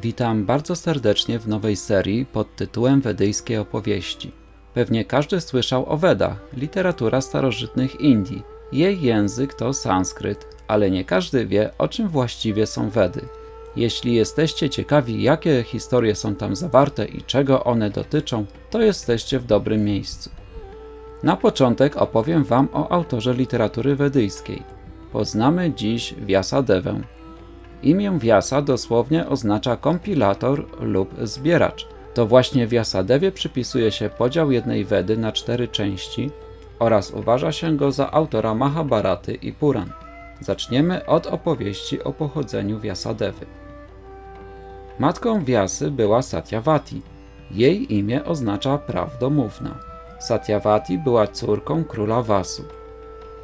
Witam bardzo serdecznie w nowej serii pod tytułem Wedyjskie opowieści. Pewnie każdy słyszał o Wedach, literatura starożytnych Indii. Jej język to sanskryt, ale nie każdy wie, o czym właściwie są Wedy. Jeśli jesteście ciekawi, jakie historie są tam zawarte i czego one dotyczą, to jesteście w dobrym miejscu. Na początek opowiem Wam o autorze literatury wedyjskiej. Poznamy dziś Wyasadewę. Imię Vyasa dosłownie oznacza kompilator lub zbieracz. To właśnie Wyasadewie przypisuje się podział jednej Wedy na 4 części oraz uważa się go za autora Mahabharaty i Puran. Zaczniemy od opowieści o pochodzeniu Wyasadewy. Matką Vyasy była Satyavati. Jej imię oznacza prawdomówna. Satyavati była córką króla Vasu.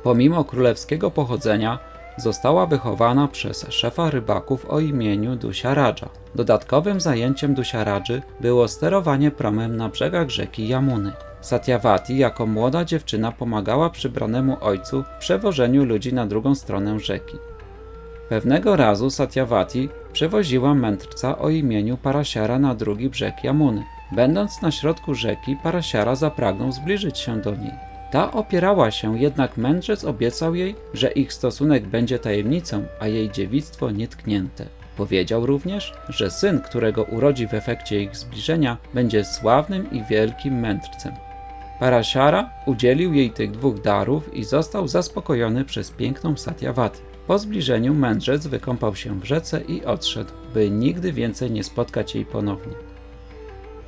Pomimo królewskiego pochodzenia została wychowana przez szefa rybaków o imieniu Dusharadża. Dodatkowym zajęciem Dusharadży było sterowanie promem na brzegach rzeki Jamuny. Satyavati jako młoda dziewczyna pomagała przybranemu ojcu w przewożeniu ludzi na drugą stronę rzeki. Pewnego razu Satyavati przewoziła mędrca o imieniu Parashara na drugi brzeg Jamuny. Będąc na środku rzeki, Parashara zapragnął zbliżyć się do niej. Ta opierała się, jednak mędrzec obiecał jej, że ich stosunek będzie tajemnicą, a jej dziewictwo nietknięte. Powiedział również, że syn, którego urodzi w efekcie ich zbliżenia, będzie sławnym i wielkim mędrcem. Parashara udzielił jej tych 2 darów i został zaspokojony przez piękną Satyavati. Po zbliżeniu mędrzec wykąpał się w rzece i odszedł, by nigdy więcej nie spotkać jej ponownie.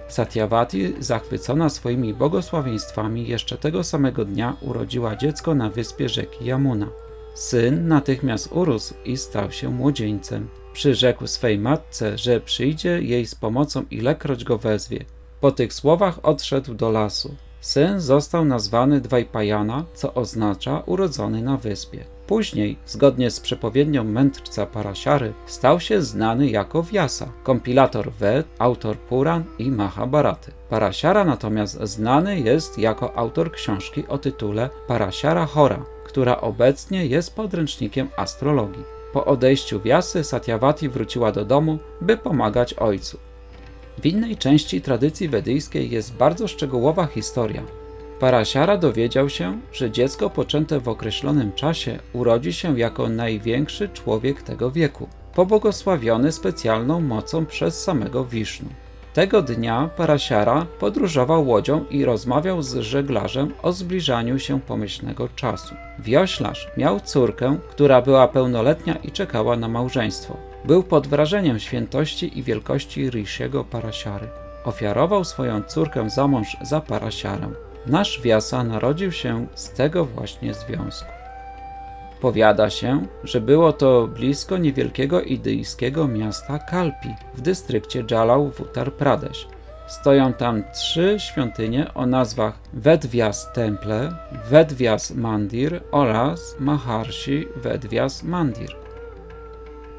Satyavati, zachwycona swoimi błogosławieństwami, jeszcze tego samego dnia urodziła dziecko na wyspie rzeki Jamuna. Syn natychmiast urósł i stał się młodzieńcem. Przyrzekł swej matce, że przyjdzie jej z pomocą, ilekroć go wezwie. Po tych słowach odszedł do lasu. Syn został nazwany Dwajpayana, co oznacza urodzony na wyspie. Później, zgodnie z przepowiednią mędrca Parashary, stał się znany jako Vyasa, kompilator Ved, autor Puran i Mahabharaty. Parashara natomiast znany jest jako autor książki o tytule Parashara Hora, która obecnie jest podręcznikiem astrologii. Po odejściu Vyasy Satyavati wróciła do domu, by pomagać ojcu. W innej części tradycji wedyjskiej jest bardzo szczegółowa historia. Parashara dowiedział się, że dziecko poczęte w określonym czasie urodzi się jako największy człowiek tego wieku, pobłogosławiony specjalną mocą przez samego Wisznu. Tego dnia Parashara podróżował łodzią i rozmawiał z żeglarzem o zbliżaniu się pomyślnego czasu. Wioślarz miał córkę, która była pełnoletnia i czekała na małżeństwo. Był pod wrażeniem świętości i wielkości Rishiego Parashary. Ofiarował swoją córkę za mąż za Parasharę. Nasz Vyasa narodził się z tego właśnie związku. Powiada się, że było to blisko niewielkiego indyjskiego miasta Kalpi w dystrykcie Jalal w Uttar Pradesh. Stoją tam 3 świątynie o nazwach Vedvyas Temple, Vedvyas Mandir oraz Maharshi Vedvyas Mandir.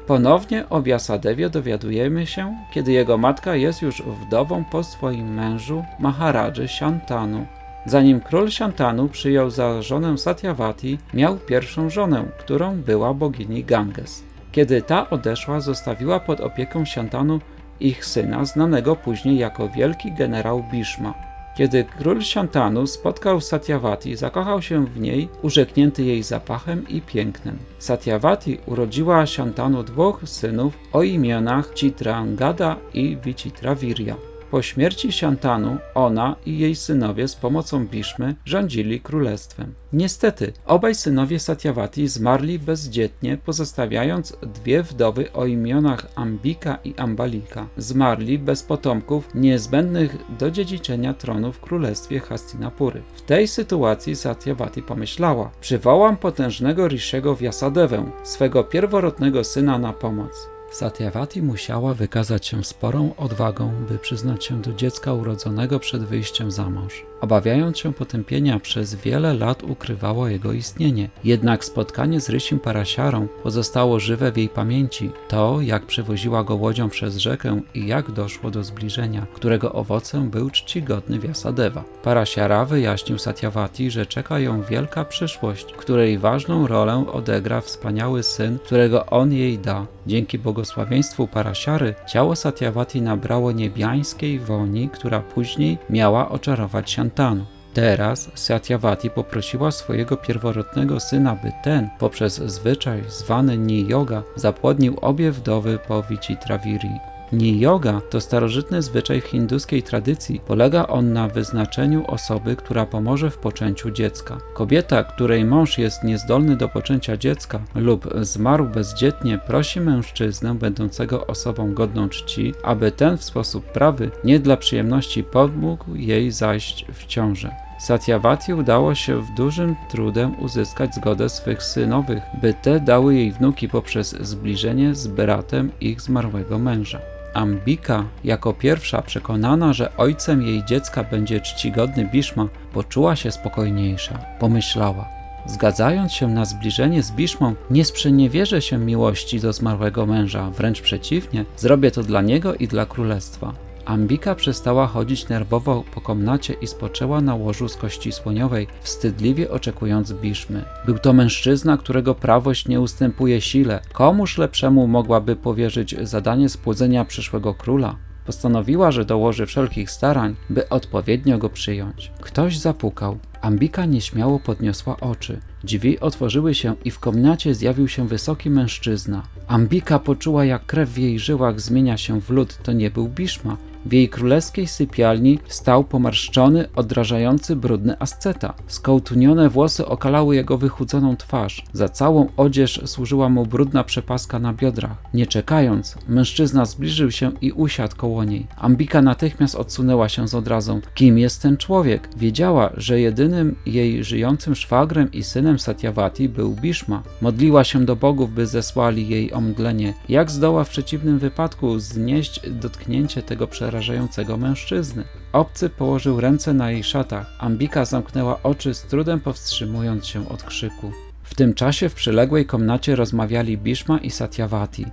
Ponownie o Vyasadewie dowiadujemy się, kiedy jego matka jest już wdową po swoim mężu Maharadży Shantanu. Zanim król Shantanu przyjął za żonę Satyavati, miał pierwszą żonę, którą była bogini Ganges. Kiedy ta odeszła, zostawiła pod opieką Shantanu ich syna, znanego później jako wielki generał Bhishma. Kiedy król Shantanu spotkał Satyavati, zakochał się w niej, urzeknięty jej zapachem i pięknem. Satyavati urodziła Shantanu 2 synów o imionach Chitrangada i Vichitravirya. Po śmierci Shantanu ona i jej synowie z pomocą Bhishmy rządzili królestwem. Niestety, obaj synowie Satyavati zmarli bezdzietnie, pozostawiając 2 wdowy o imionach Ambika i Ambalika. Zmarli bez potomków niezbędnych do dziedziczenia tronu w królestwie Hastinapury. W tej sytuacji Satyavati pomyślała: przywołam potężnego Rishiego Vyasadewę, swego pierworodnego syna, na pomoc. Satyavati musiała wykazać się sporą odwagą, by przyznać się do dziecka urodzonego przed wyjściem za mąż. Obawiając się potępienia, przez wiele lat ukrywało jego istnienie. Jednak spotkanie z Rishim Parasharą pozostało żywe w jej pamięci. To, jak przewoziła go łodzią przez rzekę i jak doszło do zbliżenia, którego owocem był czcigodny Vyasadeva. Parashara wyjaśnił Satyavati, że czeka ją wielka przyszłość, której ważną rolę odegra wspaniały syn, którego on jej da. Dzięki błogosławieństwu Parasiary ciało Satyawati nabrało niebiańskiej woni, która później miała oczarować Shantanu. Teraz Satyawati poprosiła swojego pierworodnego syna, by ten, poprzez zwyczaj zwany Ni-yoga, zapłodnił obie wdowy po Vichitraviri. Ni-yoga to starożytny zwyczaj w hinduskiej tradycji. Polega on na wyznaczeniu osoby, która pomoże w poczęciu dziecka. Kobieta, której mąż jest niezdolny do poczęcia dziecka lub zmarł bezdzietnie, prosi mężczyznę będącego osobą godną czci, aby ten w sposób prawy, nie dla przyjemności, pomógł jej zajść w ciążę. Satyawati udało się w dużym trudem uzyskać zgodę swych synowych, by te dały jej wnuki poprzez zbliżenie z bratem ich zmarłego męża. Ambika, jako pierwsza przekonana, że ojcem jej dziecka będzie czcigodny Bhishma, poczuła się spokojniejsza. Pomyślała: zgadzając się na zbliżenie z Bhishmą, nie sprzeniewierzę się miłości do zmarłego męża, wręcz przeciwnie, zrobię to dla niego i dla królestwa. Ambika przestała chodzić nerwowo po komnacie i spoczęła na łożu z kości słoniowej, wstydliwie oczekując Bhishmy. Był to mężczyzna, którego prawość nie ustępuje sile. Komuż lepszemu mogłaby powierzyć zadanie spłodzenia przyszłego króla? Postanowiła, że dołoży wszelkich starań, by odpowiednio go przyjąć. Ktoś zapukał. Ambika nieśmiało podniosła oczy. Drzwi otworzyły się i w komnacie zjawił się wysoki mężczyzna. Ambika poczuła, jak krew w jej żyłach zmienia się w lód. To nie był Bhishma. W jej królewskiej sypialni stał pomarszczony, odrażający, brudny asceta. Skołtunione włosy okalały jego wychudzoną twarz. Za całą odzież służyła mu brudna przepaska na biodrach. Nie czekając, mężczyzna zbliżył się i usiadł koło niej. Ambika natychmiast odsunęła się z odrazą. Kim jest ten człowiek? Wiedziała, że jedynym jej żyjącym szwagrem i synem Satyawati był Bhishma. Modliła się do bogów, by zesłali jej omdlenie. Jak zdoła w przeciwnym wypadku znieść dotknięcie tego przerażającego mężczyzny? Obcy położył ręce na jej szatach. Ambika zamknęła oczy, z trudem powstrzymując się od krzyku. W tym czasie w przyległej komnacie rozmawiali Bhishma i Satyawati.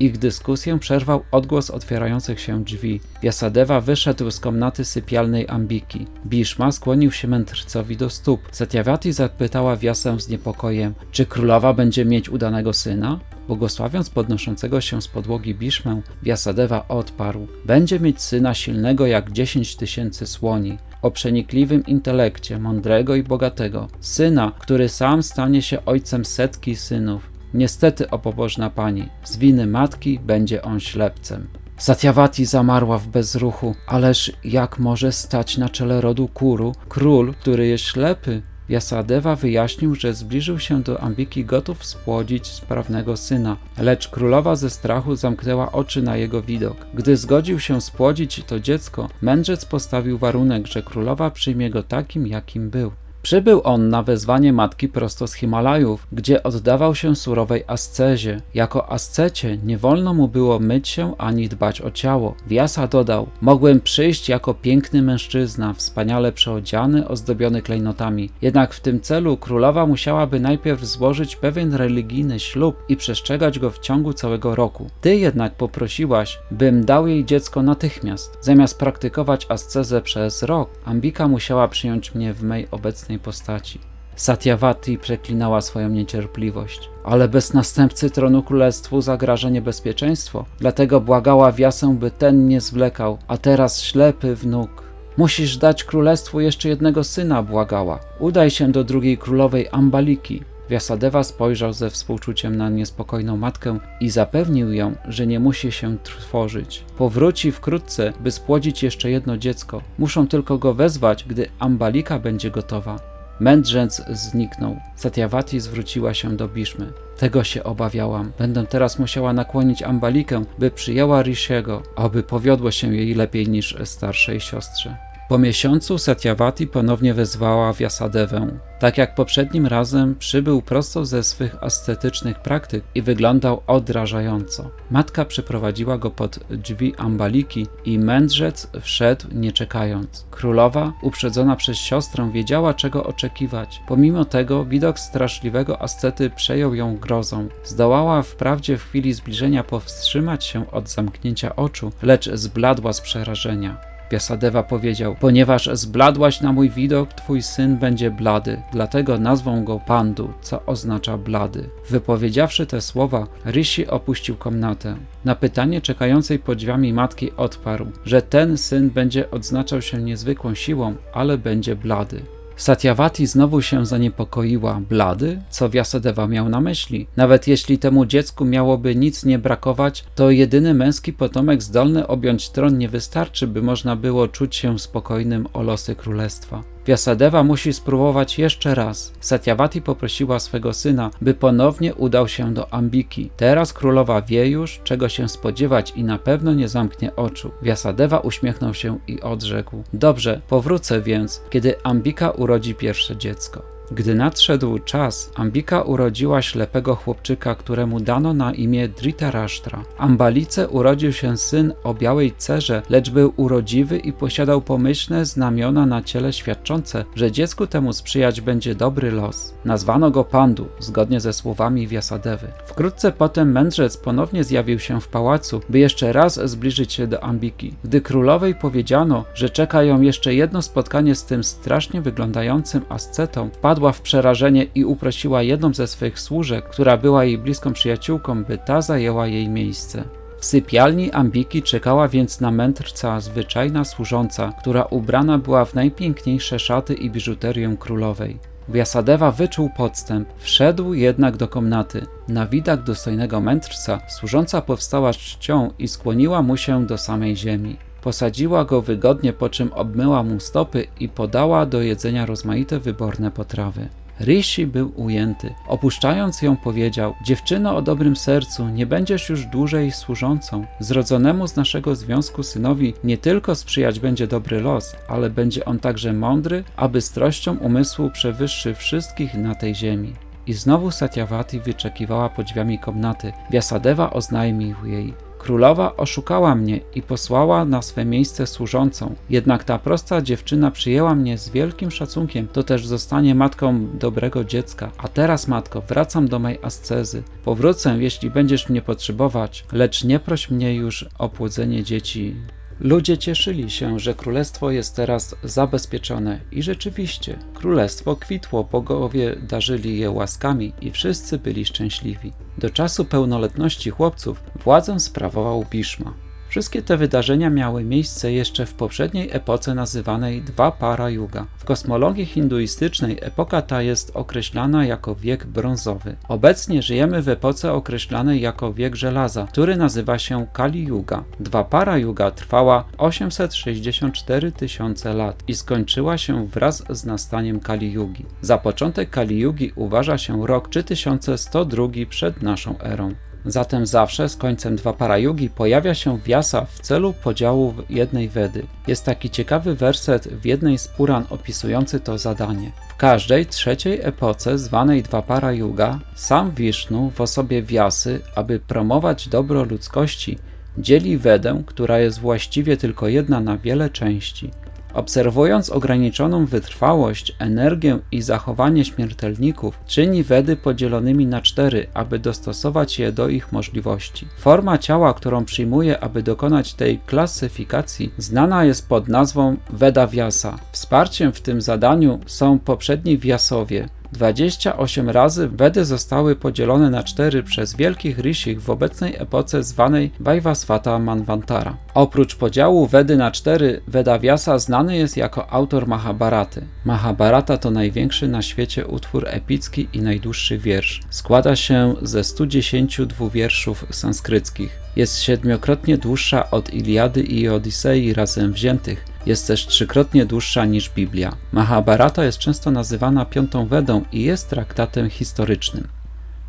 Ich dyskusję przerwał odgłos otwierających się drzwi. Vyasadeva wyszedł z komnaty sypialnej Ambiki. Bhishma skłonił się mędrcowi do stóp. Satyawati zapytała Vyasę z niepokojem: czy królowa będzie mieć udanego syna? Błogosławiąc podnoszącego się z podłogi Bhishmę, Vyasadeva odparł: będzie mieć syna silnego jak 10 000 słoni, o przenikliwym intelekcie, mądrego i bogatego. Syna, który sam stanie się ojcem setki synów. Niestety, o pobożna pani, z winy matki będzie on ślepcem. Satyawati zamarła w bezruchu. Ależ jak może stać na czele rodu Kuru król, który jest ślepy? Vyasadeva wyjaśnił, że zbliżył się do Ambiki gotów spłodzić sprawnego syna, lecz królowa ze strachu zamknęła oczy na jego widok. Gdy zgodził się spłodzić to dziecko, mędrzec postawił warunek, że królowa przyjmie go takim, jakim był. Przybył on na wezwanie matki prosto z Himalajów, gdzie oddawał się surowej ascezie. Jako ascecie nie wolno mu było myć się ani dbać o ciało. Vyasa dodał: mogłem przyjść jako piękny mężczyzna, wspaniale przeodziany, ozdobiony klejnotami. Jednak w tym celu królowa musiałaby najpierw złożyć pewien religijny ślub i przestrzegać go w ciągu całego roku. Ty jednak poprosiłaś, bym dał jej dziecko natychmiast. Zamiast praktykować ascezę przez rok, Ambika musiała przyjąć mnie w mej obecnej postaci. Satyawati przeklinała swoją niecierpliwość. Ale bez następcy tronu królestwu zagraża niebezpieczeństwo. Dlatego błagała Vyasę, by ten nie zwlekał. A teraz ślepy wnuk. Musisz dać królestwu jeszcze jednego syna, błagała. Udaj się do drugiej królowej Ambaliki. Vyasadeva spojrzał ze współczuciem na niespokojną matkę i zapewnił ją, że nie musi się trwożyć. Powróci wkrótce, by spłodzić jeszcze jedno dziecko. Muszą tylko go wezwać, gdy Ambalika będzie gotowa. Mędrzec zniknął. Satyawati zwróciła się do Bhishmy. Tego się obawiałam. Będę teraz musiała nakłonić Ambalikę, by przyjęła Rishiego, aby powiodło się jej lepiej niż starszej siostrze. Po miesiącu Satyawati ponownie wezwała Vyasadevę. Tak jak poprzednim razem, przybył prosto ze swych ascetycznych praktyk i wyglądał odrażająco. Matka przyprowadziła go pod drzwi Ambaliki i mędrzec wszedł nie czekając. Królowa, uprzedzona przez siostrę, wiedziała, czego oczekiwać. Pomimo tego widok straszliwego ascety przejął ją grozą. Zdołała wprawdzie w chwili zbliżenia powstrzymać się od zamknięcia oczu, lecz zbladła z przerażenia. Wyasadeva powiedział: ponieważ zbladłaś na mój widok, twój syn będzie blady, dlatego nazwą go Pandu, co oznacza blady. Wypowiedziawszy te słowa, Rishi opuścił komnatę. Na pytanie czekającej pod drzwiami matki odparł, że ten syn będzie odznaczał się niezwykłą siłą, ale będzie blady. Satyavati znowu się zaniepokoiła. Blady? Co Vyasadeva miał na myśli? Nawet jeśli temu dziecku miałoby nic nie brakować, to jedyny męski potomek zdolny objąć tron nie wystarczy, by można było czuć się spokojnym o losy królestwa. Vyasadeva musi spróbować jeszcze raz. Satyavati poprosiła swego syna, by ponownie udał się do Ambiki. Teraz królowa wie już, czego się spodziewać i na pewno nie zamknie oczu. Vyasadeva uśmiechnął się i odrzekł: dobrze, powrócę więc, kiedy Ambika urodzi pierwsze dziecko. Gdy nadszedł czas, Ambika urodziła ślepego chłopczyka, któremu dano na imię Dhritarashtra. Ambalice urodził się syn o białej cerze, lecz był urodziwy i posiadał pomyślne znamiona na ciele świadczące, że dziecku temu sprzyjać będzie dobry los. Nazwano go Pandu, zgodnie ze słowami Vyasadevy. Wkrótce potem mędrzec ponownie zjawił się w pałacu, by jeszcze raz zbliżyć się do Ambiki. Gdy królowej powiedziano, że czeka ją jeszcze jedno spotkanie z tym strasznie wyglądającym ascetą, wpadła w przerażenie i uprosiła jedną ze swych służek, która była jej bliską przyjaciółką, by ta zajęła jej miejsce. W sypialni Ambiki czekała więc na mędrca zwyczajna służąca, która ubrana była w najpiękniejsze szaty i biżuterię królowej. Vyasadeva wyczuł podstęp, wszedł jednak do komnaty. Na widok dostojnego mędrca służąca powstała z czcią i skłoniła mu się do samej ziemi. Posadziła go wygodnie, po czym obmyła mu stopy i podała do jedzenia rozmaite wyborne potrawy. Rishi był ujęty. Opuszczając ją powiedział: dziewczyno o dobrym sercu, nie będziesz już dłużej służącą. Zrodzonemu z naszego związku synowi nie tylko sprzyjać będzie dobry los, ale będzie on także mądry, a bystrością umysłu przewyższy wszystkich na tej ziemi. I znowu Satyavati wyczekiwała pod drzwiami komnaty. Vyasadeva oznajmił jej: królowa oszukała mnie i posłała na swe miejsce służącą. Jednak ta prosta dziewczyna przyjęła mnie z wielkim szacunkiem, to też zostanie matką dobrego dziecka. A teraz, matko, wracam do mej ascezy. Powrócę, jeśli będziesz mnie potrzebować, lecz nie proś mnie już o płodzenie dzieci. Ludzie cieszyli się, że królestwo jest teraz zabezpieczone i rzeczywiście, królestwo kwitło, bogowie darzyli je łaskami i wszyscy byli szczęśliwi. Do czasu pełnoletności chłopców władzę sprawował Bhishma. Wszystkie te wydarzenia miały miejsce jeszcze w poprzedniej epoce nazywanej Dwapara Yuga. W kosmologii hinduistycznej epoka ta jest określana jako wiek brązowy. Obecnie żyjemy w epoce określanej jako wiek żelaza, który nazywa się Kali Yuga. Dwapara Yuga trwała 864 tysiące lat i skończyła się wraz z nastaniem Kali Yugi. Za początek Kali Yugi uważa się rok 3102 przed naszą erą. Zatem zawsze z końcem Dwapara Yugi pojawia się Vyasa w celu podziału jednej Vedy. Jest taki ciekawy werset w jednej z Puran opisujący to zadanie. W każdej trzeciej epoce zwanej Dwapara Yuga sam Vishnu w osobie Vyasy, aby promować dobro ludzkości, dzieli Vedę, która jest właściwie tylko jedna, na wiele części. Obserwując ograniczoną wytrwałość, energię i zachowanie śmiertelników, czyni Vedy podzielonymi na 4, aby dostosować je do ich możliwości. Forma ciała, którą przyjmuje, aby dokonać tej klasyfikacji, znana jest pod nazwą Veda Vyasa. Wsparciem w tym zadaniu są poprzedni Vyasowie. 28 razy Vedy zostały podzielone na 4 przez wielkich rishich w obecnej epoce zwanej Vaivasvata Manvantara. Oprócz podziału Vedy na 4, Veda Vyasa znany jest jako autor Mahabharaty. Mahabharata to największy na świecie utwór epicki i najdłuższy wiersz. Składa się ze 112 wierszów sanskryckich. Jest 7-krotnie dłuższa od Iliady i Odysei razem wziętych. Jest też 3-krotnie dłuższa niż Biblia. Mahabharata jest często nazywana piątą Vedą i jest traktatem historycznym.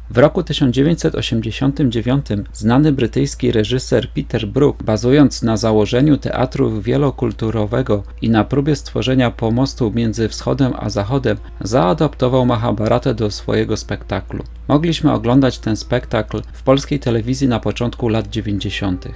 W roku 1989 znany brytyjski reżyser Peter Brook, bazując na założeniu teatru wielokulturowego i na próbie stworzenia pomostu między wschodem a zachodem, zaadaptował Mahabharatę do swojego spektaklu. Mogliśmy oglądać ten spektakl w polskiej telewizji na początku lat 90.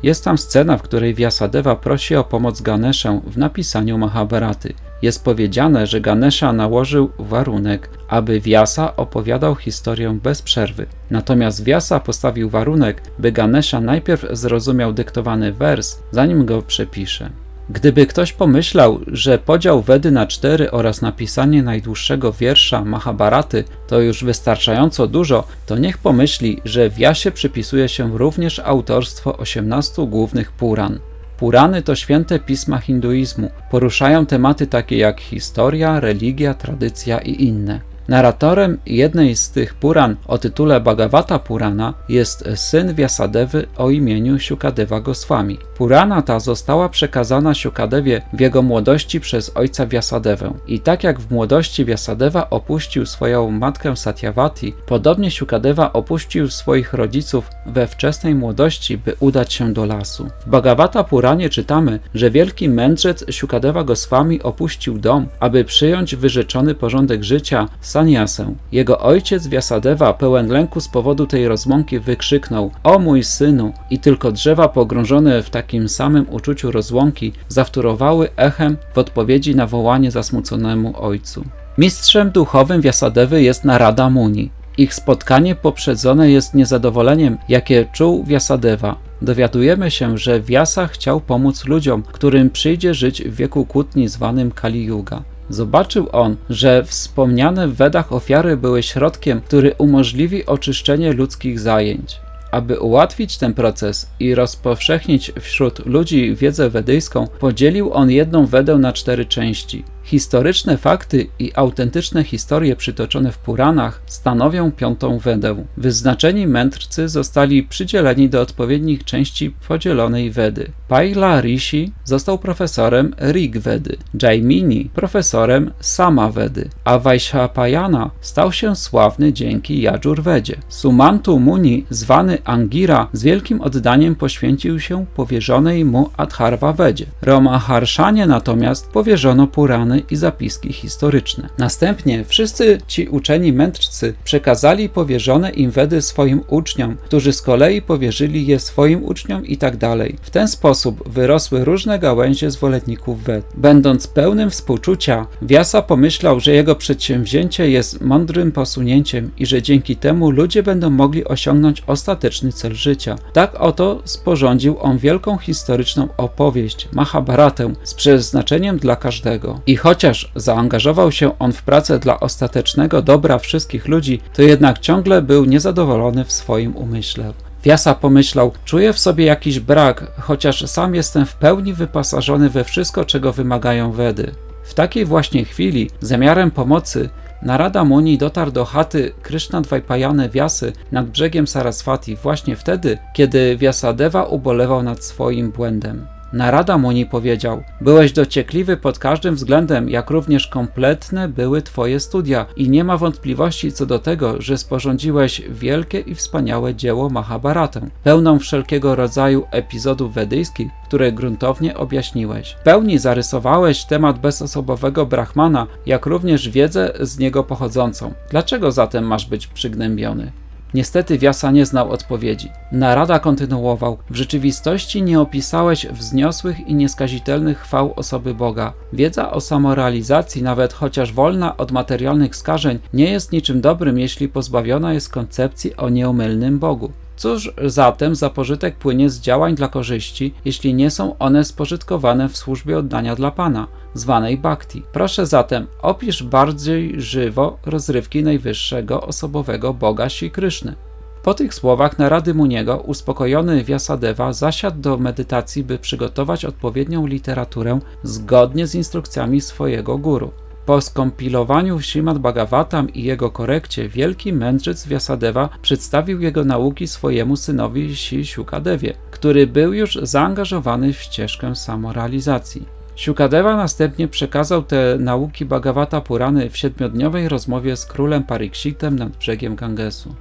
Jest tam scena, w której Vyasadeva prosi o pomoc Ganeszę w napisaniu Mahabharaty. Jest powiedziane, że Ganesha nałożył warunek, aby Vyasa opowiadał historię bez przerwy. Natomiast Vyasa postawił warunek, by Ganesha najpierw zrozumiał dyktowany wers, zanim go przepisze. Gdyby ktoś pomyślał, że podział Vedy na 4 oraz napisanie najdłuższego wiersza Mahabharaty to już wystarczająco dużo, to niech pomyśli, że Wyasie przypisuje się również autorstwo 18 głównych Puran. Purany to święte pisma hinduizmu, poruszają tematy takie jak historia, religia, tradycja i inne. Narratorem jednej z tych Puran o tytule Bhagavata Purana jest syn Vyasadevy o imieniu Shukadeva Goswami. Purana ta została przekazana Shukadewie w jego młodości przez ojca Vyasadevę. I tak jak w młodości Vyasadeva opuścił swoją matkę Satyavati, podobnie Shukadeva opuścił swoich rodziców we wczesnej młodości, by udać się do lasu. W Bhagavata Puranie czytamy, że wielki mędrzec Shukadeva Goswami opuścił dom, aby przyjąć wyrzeczony porządek życia sannyasę. Jego ojciec Vyasadeva, pełen lęku z powodu tej rozłąki, wykrzyknął: „O mój synu!” i tylko drzewa pogrążone w takim samym uczuciu rozłąki zawtórowały echem w odpowiedzi na wołanie zasmuconemu ojcu. Mistrzem duchowym Vyasadevy jest Narada Muni. Ich spotkanie poprzedzone jest niezadowoleniem, jakie czuł Vyasadeva. Dowiadujemy się, że Vyasa chciał pomóc ludziom, którym przyjdzie żyć w wieku kłótni zwanym Kali Yuga. Zobaczył on, że wspomniane w Wedach ofiary były środkiem, który umożliwi oczyszczenie ludzkich zajęć. Aby ułatwić ten proces i rozpowszechnić wśród ludzi wiedzę wedyjską, podzielił on jedną Wedę na 4 części. Historyczne fakty i autentyczne historie przytoczone w Puranach stanowią 5. Wedę. Wyznaczeni mędrcy zostali przydzieleni do odpowiednich części podzielonej Wedy. Paila Rishi został profesorem Rig Vedy, Jaimini profesorem Sama Vedy, a Vaishapayana stał się sławny dzięki Yajur Vedzie. Sumantu Muni, zwany Angira, z wielkim oddaniem poświęcił się powierzonej mu Atharva Vedzie. Ramaharshanie natomiast powierzono Purany i zapiski historyczne. Następnie wszyscy ci uczeni mędrcy przekazali powierzone im Wedy swoim uczniom, którzy z kolei powierzyli je swoim uczniom i tak dalej. W ten sposób wyrosły różne gałęzie zwolenników Ved. Będąc pełnym współczucia, Vyasa pomyślał, że jego przedsięwzięcie jest mądrym posunięciem i że dzięki temu ludzie będą mogli osiągnąć ostateczny cel życia. Tak oto sporządził on wielką historyczną opowieść, Mahabharatę, z przeznaczeniem dla każdego. I chociaż zaangażował się on w pracę dla ostatecznego dobra wszystkich ludzi, to jednak ciągle był niezadowolony w swoim umyśle. Vyasa pomyślał: czuję w sobie jakiś brak, chociaż sam jestem w pełni wyposażony we wszystko, czego wymagają Wedy. W takiej właśnie chwili, zamiarem pomocy, Narada Muni dotarł do chaty Krishnadvaipayany Vyasy nad brzegiem Saraswati właśnie wtedy, kiedy Vyasadeva ubolewał nad swoim błędem. Narada Muni powiedział: byłeś dociekliwy pod każdym względem, jak również kompletne były twoje studia i nie ma wątpliwości co do tego, że sporządziłeś wielkie i wspaniałe dzieło Mahabharatę, pełną wszelkiego rodzaju epizodów wedyjskich, które gruntownie objaśniłeś. W pełni zarysowałeś temat bezosobowego Brahmana, jak również wiedzę z niego pochodzącą. Dlaczego zatem masz być przygnębiony? Niestety Vyasa nie znał odpowiedzi. Narada kontynuował: w rzeczywistości nie opisałeś wzniosłych i nieskazitelnych chwał osoby Boga. Wiedza o samorealizacji, nawet chociaż wolna od materialnych skażeń, nie jest niczym dobrym, jeśli pozbawiona jest koncepcji o nieomylnym Bogu. Cóż zatem za pożytek płynie z działań dla korzyści, jeśli nie są one spożytkowane w służbie oddania dla Pana, zwanej bhakti? Proszę zatem, opisz bardziej żywo rozrywki najwyższego osobowego Boga Śri Kryszny. Po tych słowach Narady Muniego uspokojony Vyasadeva zasiadł do medytacji, by przygotować odpowiednią literaturę zgodnie z instrukcjami swojego guru. Po skompilowaniu Śrimad Bhagavatam i jego korekcie, wielki mędrzec Vyasadeva przedstawił jego nauki swojemu synowi Shri Shukadewie, który był już zaangażowany w ścieżkę samorealizacji. Shukadeva następnie przekazał te nauki Bhagavata Purany w 7-dniowej rozmowie z królem Parikshitem nad brzegiem Gangesu.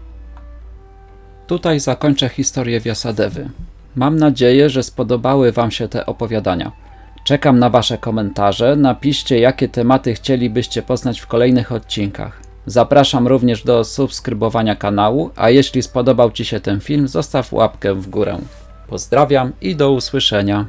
Tutaj zakończę historię Vyasadevy. Mam nadzieję, że spodobały Wam się te opowiadania. Czekam na Wasze komentarze, napiszcie, jakie tematy chcielibyście poznać w kolejnych odcinkach. Zapraszam również do subskrybowania kanału, a jeśli spodobał Ci się ten film, zostaw łapkę w górę. Pozdrawiam i do usłyszenia.